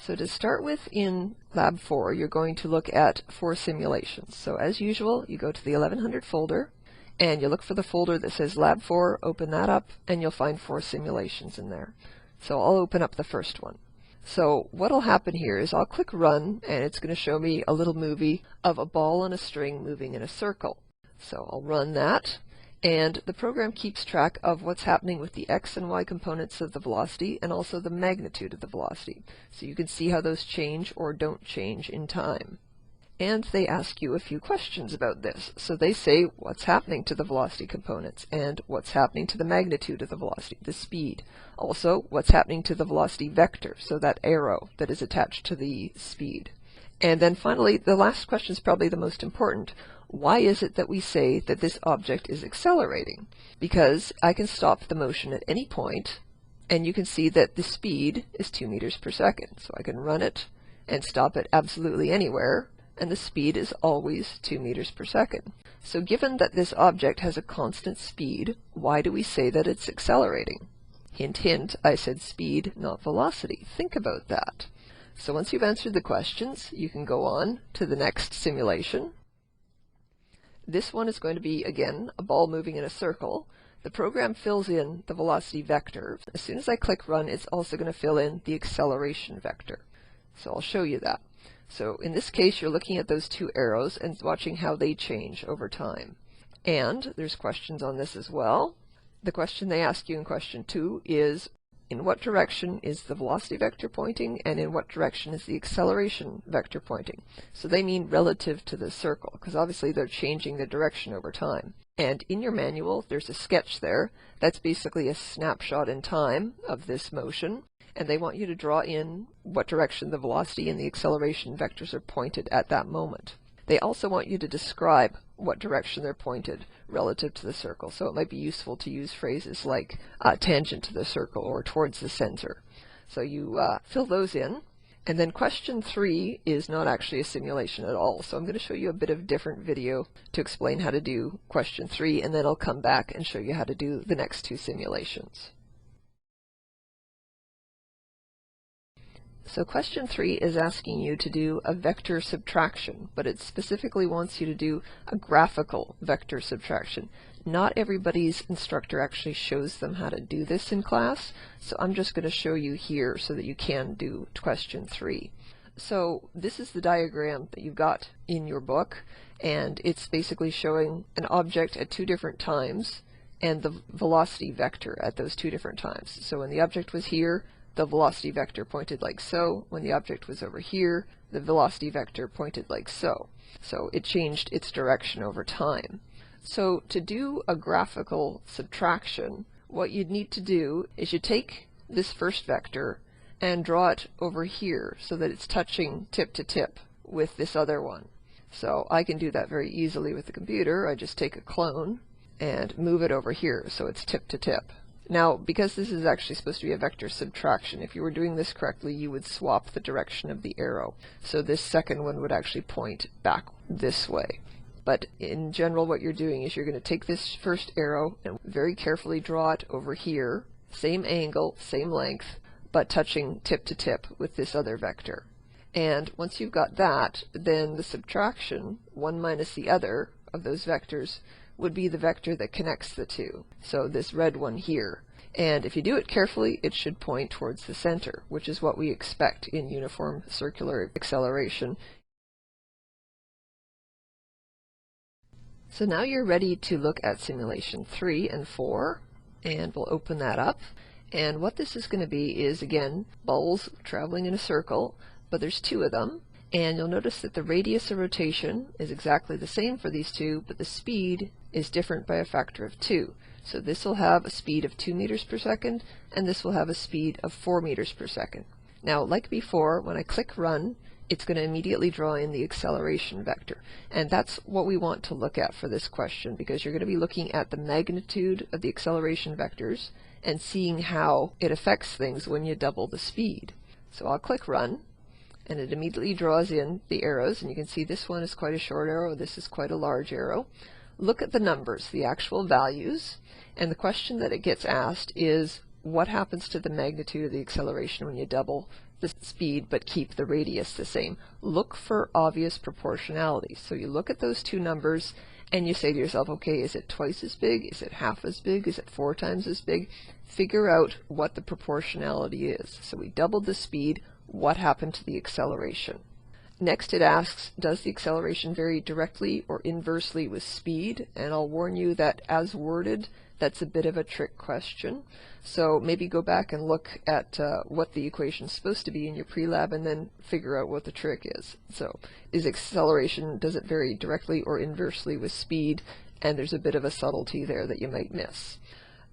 So to start with in Lab 4, you're going to look at 4 simulations. So as usual, you go to the 1100 folder, and you look for the folder that says Lab 4, open that up, and you'll find 4 simulations in there. So I'll open up the first one. So what'll happen here is I'll click Run, and it's going to show me a little movie of a ball on a string moving in a circle. So I'll run that. And the program keeps track of what's happening with the x and y components of the velocity and also the magnitude of the velocity. So you can see how those change or don't change in time. And they ask you a few questions about this. So they say what's happening to the velocity components and what's happening to the magnitude of the velocity, the speed. Also, what's happening to the velocity vector, so that arrow that is attached to the speed. And then finally, the last question is probably the most important. Why is it that we say that this object is accelerating? Because I can stop the motion at any point, and you can see that the speed is 2 meters per second. So I can run it and stop it absolutely anywhere, and the speed is always 2 meters per second. So given that this object has a constant speed, why do we say that it's accelerating? Hint, hint, I said speed, not velocity. Think about that. So once you've answered the questions, you can go on to the next simulation. This one is going to be, again, a ball moving in a circle. The program fills in the velocity vector. As soon as I click Run, it's also going to fill in the acceleration vector. So I'll show you that. So in this case, you're looking at those 2 arrows and watching how they change over time. And there's questions on this as well. The question they ask you in question 2 is, in what direction is the velocity vector pointing, and in what direction is the acceleration vector pointing? So they mean relative to the circle, because obviously they're changing the direction over time. And in your manual, there's a sketch there. That's basically a snapshot in time of this motion, and they want you to draw in what direction the velocity and the acceleration vectors are pointed at that moment. They also want you to describe what direction they're pointed relative to the circle. So it might be useful to use phrases like tangent to the circle or towards the center. So you fill those in. And then question 3 is not actually a simulation at all. So I'm going to show you a bit of different video to explain how to do question 3, and then I'll come back and show you how to do the next 2 simulations. So question 3 is asking you to do a vector subtraction, but it specifically wants you to do a graphical vector subtraction. Not everybody's instructor actually shows them how to do this in class, so I'm just going to show you here so that you can do question 3. So this is the diagram that you've got in your book, and it's basically showing an object at 2 different times and the velocity vector at those 2 different times. So when the object was here, the velocity vector pointed like so. When the object was over here, the velocity vector pointed like so. So it changed its direction over time. So to do a graphical subtraction, what you'd need to do is you take this first vector and draw it over here so that it's touching tip to tip with this other one. So I can do that very easily with the computer. I just take a clone and move it over here so it's tip to tip. Now, because this is actually supposed to be a vector subtraction, if you were doing this correctly, you would swap the direction of the arrow. So this second one would actually point back this way. But in general, what you're doing is you're going to take this first arrow and very carefully draw it over here, same angle, same length, but touching tip to tip with this other vector. And once you've got that, then the subtraction, one minus the other of those vectors, would be the vector that connects the 2. So this red one here. And if you do it carefully, it should point towards the center, which is what we expect in uniform circular acceleration. So now you're ready to look at simulation 3 and 4, and we'll open that up. And what this is going to be is, again, balls traveling in a circle, but there's 2 of them. And you'll notice that the radius of rotation is exactly the same for these 2, but the speed is different by a factor of 2. So this will have a speed of 2 meters per second, and this will have a speed of 4 meters per second. Now, like before, when I click Run, it's going to immediately draw in the acceleration vector. And that's what we want to look at for this question, because you're going to be looking at the magnitude of the acceleration vectors and seeing how it affects things when you double the speed. So I'll click Run, and it immediately draws in the arrows, and you can see this one is quite a short arrow, this is quite a large arrow. Look at the numbers, the actual values, and the question that it gets asked is, what happens to the magnitude of the acceleration when you double the speed but keep the radius the same. Look for obvious proportionality. So you look at those two numbers and you say to yourself, okay, is it twice as big? Is it half as big? Is it 4 times as big? Figure out what the proportionality is. So we doubled the speed. What happened to the acceleration? Next it asks, does the acceleration vary directly or inversely with speed? And I'll warn you that as worded, that's a bit of a trick question. So maybe go back and look at what the equation is supposed to be in your pre-lab and then figure out what the trick is. So is acceleration, does it vary directly or inversely with speed? And there's a bit of a subtlety there that you might miss.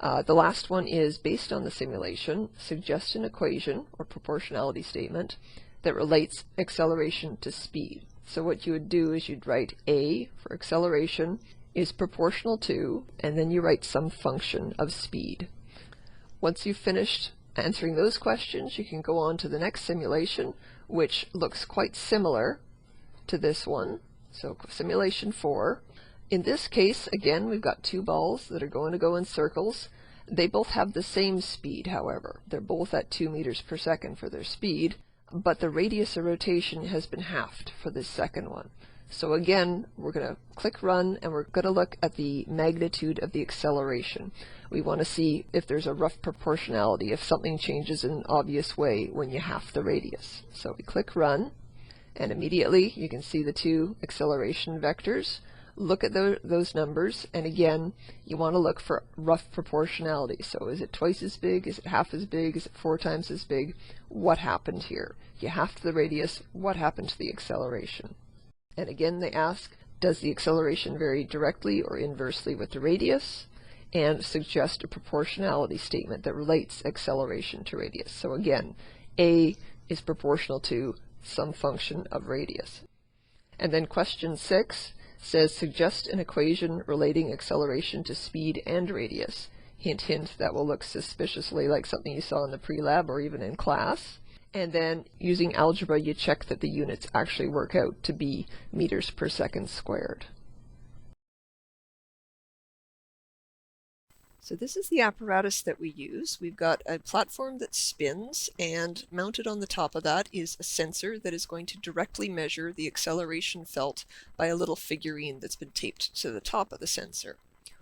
The last one is, based on the simulation, suggest an equation or proportionality statement that relates acceleration to speed. So what you would do is you'd write A for acceleration is proportional to, and then you write some function of speed. Once you've finished answering those questions, you can go on to the next simulation, which looks quite similar to this one. So simulation 4. In this case, again, we've got two balls that are going to go in circles. They both have the same speed, however. They're both at 2 meters per second for their speed, but the radius of rotation has been halved for this second one. So again, we're going to click run and we're going to look at the magnitude of the acceleration. We want to see if there's a rough proportionality, if something changes in an obvious way when you half the radius. So we click run and immediately you can see the two acceleration vectors. Look at those numbers, and again, you want to look for rough proportionality. So is it twice as big? Is it half as big? Is it 4 times as big? What happened here? You halved the radius. What happened to the acceleration? And again, they ask, does the acceleration vary directly or inversely with the radius? And suggest a proportionality statement that relates acceleration to radius. So again, A is proportional to some function of radius. And then question 6 says, suggest an equation relating acceleration to speed and radius. Hint, hint, that will look suspiciously like something you saw in the pre-lab or even in class. And then using algebra, you check that the units actually work out to be meters per second squared. So this is the apparatus that we use. We've got a platform that spins, and mounted on the top of that is a sensor that is going to directly measure the acceleration felt by a little figurine that's been taped to the top of the sensor.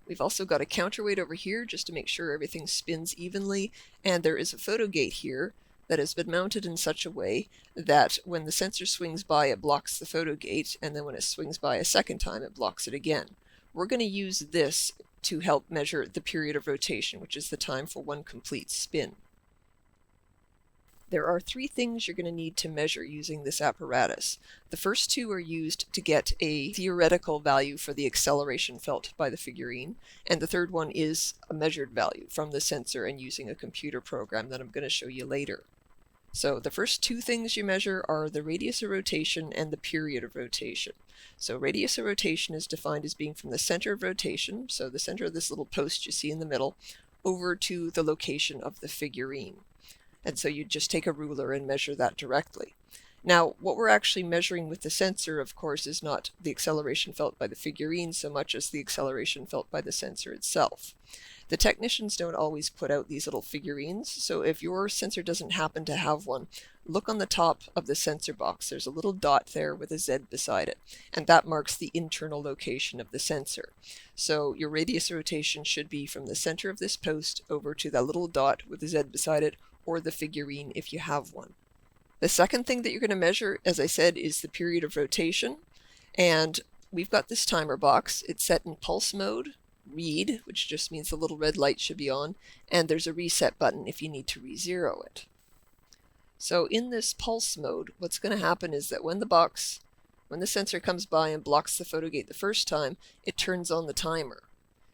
We've also got a counterweight over here just to make sure everything spins evenly, and there is a photo gate here that has been mounted in such a way that when the sensor swings by, it blocks the photo gate, and then when it swings by a second time, it blocks it again. We're going to use this to help measure the period of rotation, which is the time for one complete spin. There are 3 things you're going to need to measure using this apparatus. The first 2 are used to get a theoretical value for the acceleration felt by the figurine, and the third one is a measured value from the sensor and using a computer program that I'm going to show you later. So the first 2 things you measure are the radius of rotation and the period of rotation. So radius of rotation is defined as being from the center of rotation, so the center of this little post you see in the middle, over to the location of the figurine. And so you just take a ruler and measure that directly. Now, what we're actually measuring with the sensor, of course, is not the acceleration felt by the figurine so much as the acceleration felt by the sensor itself. The technicians don't always put out these little figurines, so if your sensor doesn't happen to have one, look on the top of the sensor box. There's a little dot there with a Z beside it, and that marks the internal location of the sensor. So your radius of rotation should be from the center of this post over to that little dot with a Z beside it, or the figurine if you have one. The second thing that you're going to measure, as I said, is the period of rotation, and we've got this timer box. It's set in pulse mode, read, which just means the little red light should be on, and there's a reset button if you need to re-zero it. So in this pulse mode, what's going to happen is that when the sensor comes by and blocks the photo gate the first time, it turns on the timer.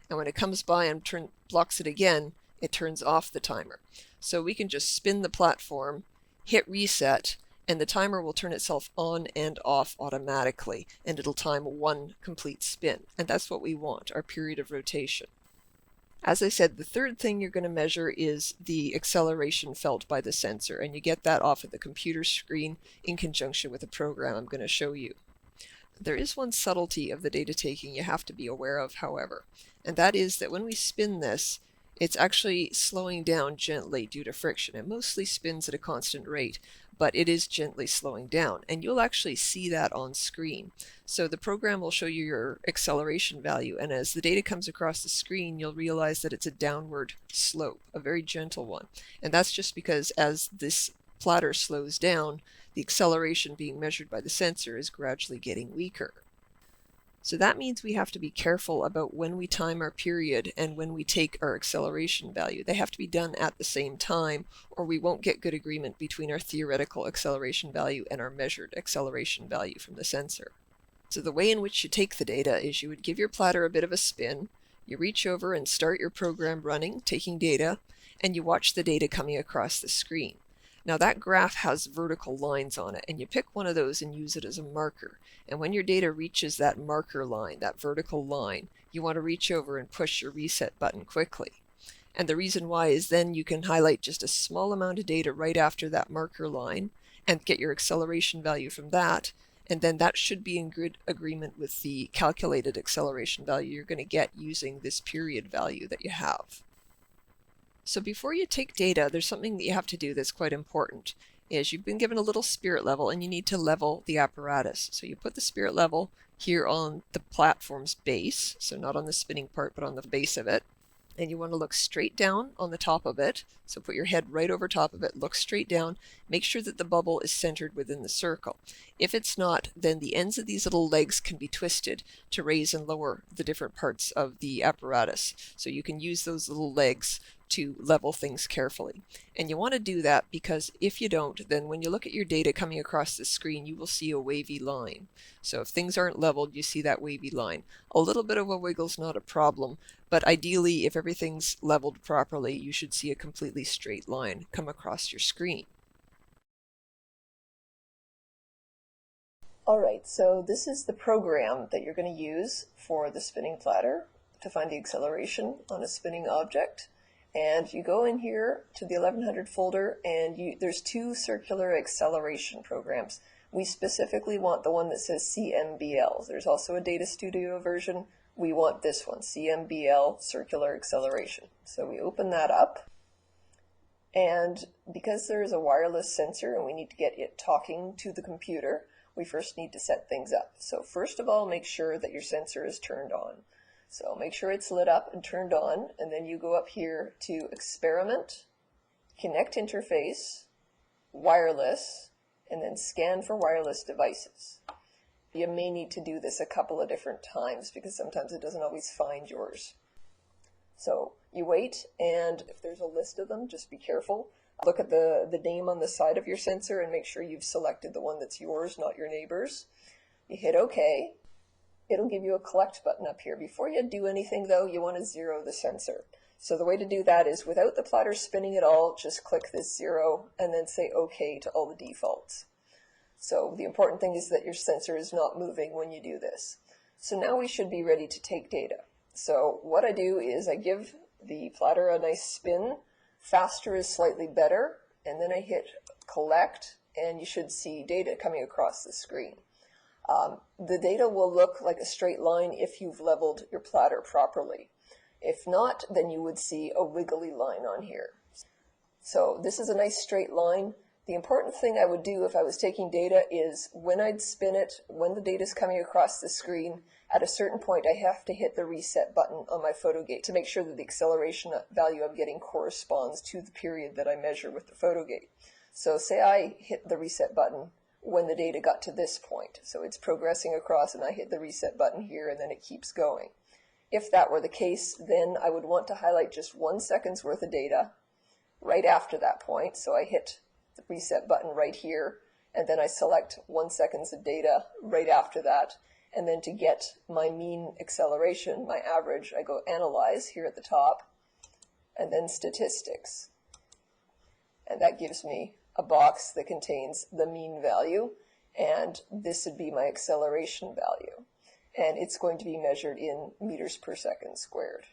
And when it comes by and blocks it again, it turns off the timer. So we can just spin the platform, hit reset, and the timer will turn itself on and off automatically, and it'll time one complete spin. And that's what we want, our period of rotation. As I said, the third thing you're going to measure is the acceleration felt by the sensor, and you get that off of the computer screen in conjunction with a program I'm going to show you. There is one subtlety of the data taking you have to be aware of, however, and that is that when we spin this, it's actually slowing down gently due to friction. It mostly spins at a constant rate, but it is gently slowing down, and you'll actually see that on screen. So the program will show you your acceleration value, and as the data comes across the screen, you'll realize that it's a downward slope, a very gentle one. And that's just because as this platter slows down, the acceleration being measured by the sensor is gradually getting weaker. So that means we have to be careful about when we time our period and when we take our acceleration value. They have to be done at the same time, or we won't get good agreement between our theoretical acceleration value and our measured acceleration value from the sensor. So the way in which you take the data is you would give your platter a bit of a spin, you reach over and start your program running, taking data, and you watch the data coming across the screen. Now that graph has vertical lines on it, and you pick one of those and use it as a marker. And when your data reaches that marker line, that vertical line, you want to reach over and push your reset button quickly. And the reason why is then you can highlight just a small amount of data right after that marker line and get your acceleration value from that, and then that should be in good agreement with the calculated acceleration value you're going to get using this period value that you have. So before you take data, there's something that you have to do that's quite important, is you've been given a little spirit level and you need to level the apparatus. So you put the spirit level here on the platform's base, so not on the spinning part but on the base of it, and you want to look straight down on the top of it. So put your head right over top of it, look straight down, make sure that the bubble is centered within the circle. If it's not, then the ends of these little legs can be twisted to raise and lower the different parts of the apparatus. So you can use those little legs to level things carefully. And you want to do that because if you don't, then when you look at your data coming across the screen, you will see a wavy line. So if things aren't leveled, you see that wavy line. A little bit of a wiggle's not a problem, but ideally, if everything's leveled properly, you should see a completely straight line come across your screen. Alright, so this is the program that you're going to use for the spinning platter to find the acceleration on a spinning object. And you go in here to the 1100 folder, and there's two circular acceleration programs. We specifically want the one that says CMBL. There's also a Data Studio version. We want this one, CMBL, Circular Acceleration. So we open that up, and because there is a wireless sensor and we need to get it talking to the computer, we first need to set things up. So first of all, make sure that your sensor is turned on. So make sure it's lit up and turned on, and then you go up here to Experiment, Connect Interface, Wireless, and then Scan for Wireless Devices. You may need to do this a couple of different times because sometimes it doesn't always find yours. So you wait, and if there's a list of them, just be careful. Look at the name on the side of your sensor and make sure you've selected the one that's yours, not your neighbor's. You hit OK. It'll give you a collect button up here. Before you do anything though, you want to zero the sensor. So the way to do that is without the platter spinning at all, just click this 0 and then say OK to all the defaults. So the important thing is that your sensor is not moving when you do this. So now we should be ready to take data. So what I do is I give the platter a nice spin. Faster is slightly better, and then I hit collect, and you should see data coming across the screen. The data will look like a straight line if you've leveled your platter properly. If not, then you would see a wiggly line on here. So this is a nice straight line. The important thing I would do if I was taking data is when I'd spin it, when the data is coming across the screen, at a certain point I have to hit the reset button on my photo gate to make sure that the acceleration value I'm getting corresponds to the period that I measure with the photo gate. So say I hit the reset button when the data got to this point. So it's progressing across and I hit the reset button here and then it keeps going. If that were the case, then I would want to highlight just 1 second's worth of data right after that point. So I hit the reset button right here and then I select 1 second's of data right after that. And then to get my mean acceleration, my average, I go Analyze here at the top and then Statistics. And that gives me a box that contains the mean value, and this would be my acceleration value. And it's going to be measured in meters per second squared.